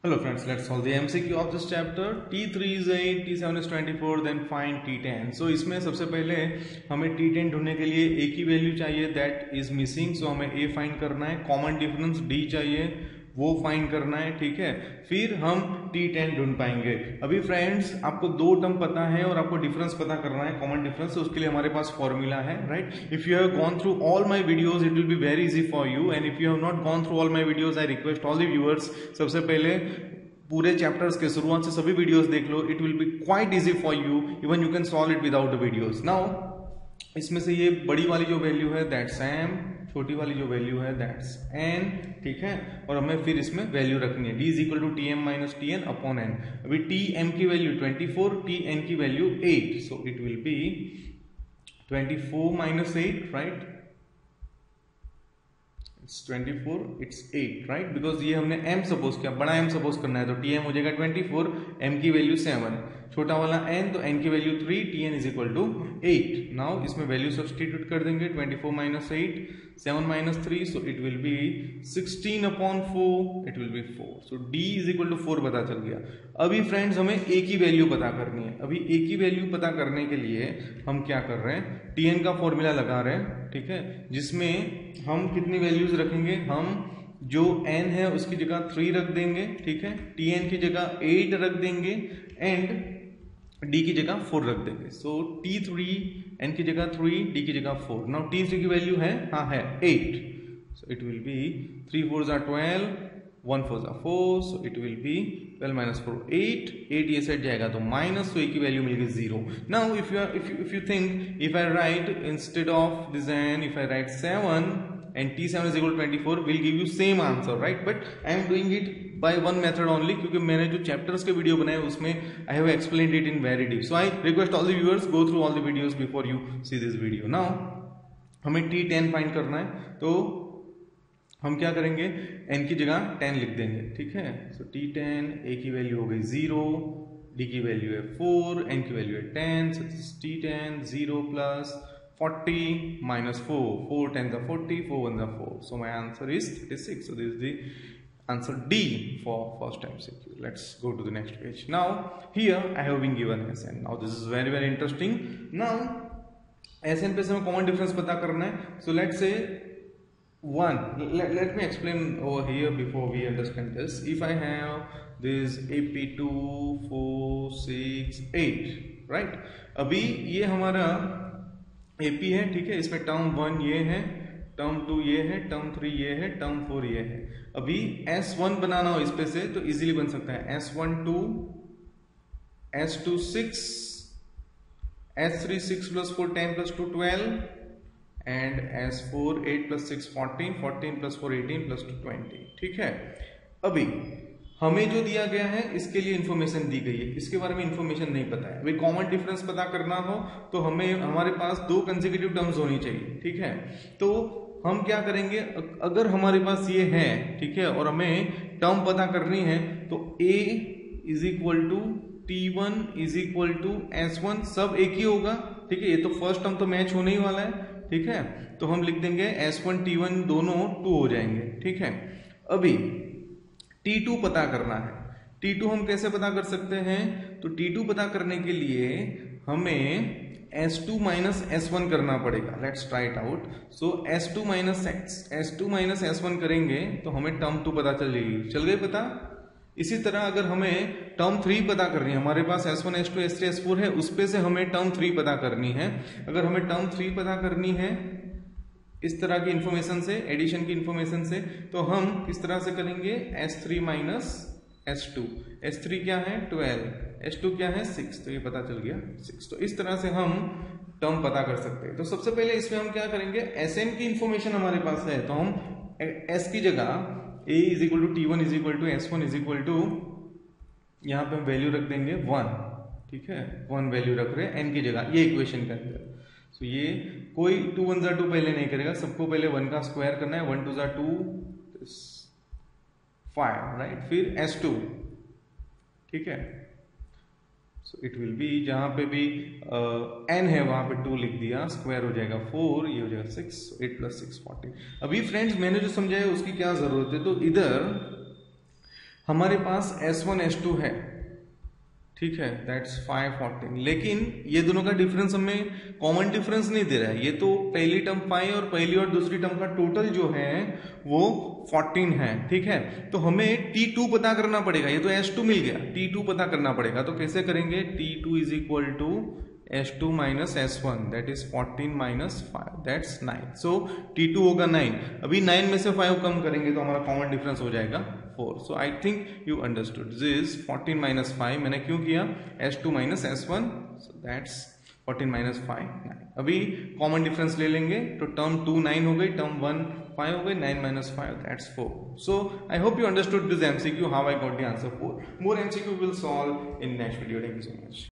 Hello friends, let's solve the MCQ of this chapter. T3 is 8, T7 is 24, then find T10. So इसमें सबसे पहले हमें T10 ढूंढने के लिए A की वैल्यू चाहिए, that is missing, so हमें A फाइंड करना है. कॉमन डिफरेंस D चाहिए, वो फाइंड करना है. ठीक है, फिर हम T10 ढूंढ पाएंगे. अभी फ्रेंड्स आपको दो टर्म पता है और आपको डिफरेंस पता करना है, कॉमन डिफरेंस. तो उसके लिए हमारे पास फॉर्मूला है, right. If you have gone through all my videos it will be very easy for you, and if you have not gone through all my videos I request all the viewers, सबसे पहले पूरे chapters के शुरुआत से सभी videos देख लो. It will be quite easy for you, even you can solve it without the videos. Now इसमें से ये बड़ी वाली जो वैल्यू है दैट्स m, छोटी वाली जो वैल्यू है दैट्स n. ठीक है, और हमें फिर इसमें वैल्यू रखनी है. d is equal to T M minus T N upon n. अभी टी एम की वैल्यू 24, टी एन की value 8, so it will be 24 minus 8, right. It's 24, it's 8, right? Because ये हमने m सपोज किया, बड़ा m सपोज करना है, तो tm हो जाएगा 24, m की वैल्यू 7, छोटा वाला n, तो n की value 3, tn is equal to 8. Now इसमें वैल्यू सब्सटीट्यूट कर देंगे. 24 minus 8, 7 minus 3, so it will be 16 upon 4, it will be 4. So d is equal to 4 पता चल गया. अभी फ्रेंड्स हमें a की वैल्यू पता करनी है. अभी a की वैल्यू पता करने के लिए हम क्या कर रहे हैं, tn का फॉर्मूला लगा रहे हैं. ठीक है, जिसमें हम कितनी वैल्यूज रखेंगे, हम जो n है उसकी जगह 3 रख देंगे. ठीक है, tn की जगह 8 रख देंगे एंड d की जगह 4 रख देंगे. सो t3 n की जगह 3, d की जगह 4. नाउ t3 की वैल्यू है, हाँ है 8, so it will B 3 4 are 12, 1 4 are 4, so it will B 12 minus 4 8, 8 ये साइड जाएगा तो माइनस, तो a की वैल्यू मिल गई 0. Now if you think if I write instead of this n, if I write 7 and t7 is equal to 24 will give you same answer, right? But I am doing it by one method only, क्योंकि मैंने जो chapters के video बनाए उसमें I have explained it in very deep. So I request all the viewers go through all the videos before you see this video. Now हमें t10 find करना है, तो हम क्या करेंगे, n की जगह 10 लिख देंगे. ठीक है, सो t10, a की वैल्यू हो गई 0, d की वैल्यू है 4, n की वैल्यू है 10, सो t10 0 plus 40 minus 4, 4 10 are 40, 4 1 are 4, so my answer is 36. So this is the answer D for first MCQ. Let's go to the next page. Now here I have been given Sn. Now this is very interesting. Now Sn पे से हमें common difference पता करना है. So let's say 1. Let me explain over here before we understand this. If I have this AP2 4 6 8, right? अभी ये हमारा AP है. ठीक है, इसमें टर्म 1 ये है, टर्म 2 ये है, टर्म 3 ये है, टर्म 4 ये है. अभी S1 बनाना हो इस पे से तो इजीली बन सकता है. S1 2, S2 6, S3 6 plus 4 10 plus 2 12, and S4 8 plus 6 14, 14 plus 4 18 plus 2 20. ठीक है, अभी हमें जो दिया गया है इसके लिए इंफॉर्मेशन दी गई है, इसके बारे में इंफॉर्मेशन नहीं पता है. अभी कॉमन डिफरेंस पता करना हो तो हमारे पास दो कंसेक्यूटिव टर्म्स होनी चाहिए. ठीक है, तो हम क्या करेंगे, अगर हमारे पास ये है, ठीक है, और हमें टर्म पता करनी है, तो a is equal to t1 is equal to s1, सब एक ही होगा. ठीक है, ये तो फर्स्ट टर्म तो मैच होने ही वाला है. ठीक है, तो हम लिख देंगे s1 t1 दोनों 2 हो जाएंगे. ठीक है, अभी T2 पता करना है. T2 हम कैसे पता कर सकते हैं, तो T2 पता करने के लिए हमें S2 माइनस S1 करना पड़ेगा. Let's try it out. So S2 minus S1 करेंगे तो हमें टर्म 2 पता चल गई पता. इसी तरह अगर हमें टर्म 3 पता करनी है, हमारे पास S1 S2 S3 S4 है, उस पे से हमें टर्म 3 पता करनी है. अगर हमें टर्म 3 पता करनी है इस तरह की इंफॉर्मेशन से, एडिशन की इंफॉर्मेशन से, तो हम किस तरह से करेंगे, S3 माइनस S2. S3 क्या है 12, S2 क्या है 6, तो ये पता चल गया 6. तो इस तरह से हम टर्म पता कर सकते हैं. तो सबसे पहले इसमें हम क्या करेंगे, Sn की इंफॉर्मेशन हमारे पास है, तो हम S की जगह a is equal to t1 is equal to s1 is equal to, यहाँ पे हम वैल्यू रख देंगे 1. ठीक है, 1 वैल्यू रख रहे हैं n की जगह, ये इक्वेशन के अंदर. तो ये कोई 2 1 2 पहले नहीं करेगा, सबको पहले 1 का स्क्वायर करना है. 1 2 2 5, राइट. फिर S2. ठीक है, सो इट विल बी, जहां पे भी n है वहां पे 2 लिख दिया, स्क्वायर हो जाएगा 4, ये हो जाएगा 6, 8 प्लस 6 14. अभी फ्रेंड्स मैंने जो समझाया उसकी क्या जरूरत है, तो इधर हमारे पास S1 S2 है, ठीक है, दैट्स 5 14, लेकिन ये दोनों का डिफरेंस हमें कॉमन डिफरेंस नहीं दे रहा है। ये तो पहली टर्म 5 और पहली और दूसरी टर्म का टोटल जो है वो 14 है, ठीक है। तो हमें T2 पता करना पड़ेगा, ये तो S2 मिल गया, T2 पता करना पड़ेगा। तो कैसे करेंगे? T2 is equal to S2 minus S1, that is 14 minus 5, that's 9। So T2 होगा 9। अभी 9 में से 5 कम करेंगे तो हमारा कॉमन डिफरेंस हो जाएगा 4। So I think you understood this 14 minus 5 मैंने क्यों किया? S2 minus S1, so that's 14 minus 5 9। अभी कॉमन डिफरेंस ले लेंगे तो टर्म 2 9 हो गई, टर्म 1 5 हो गई, 9 minus 5 that's 4। So I hope you understood this MCQ, how I got the answer 4। More MCQ will solve in next video. Thank you so much.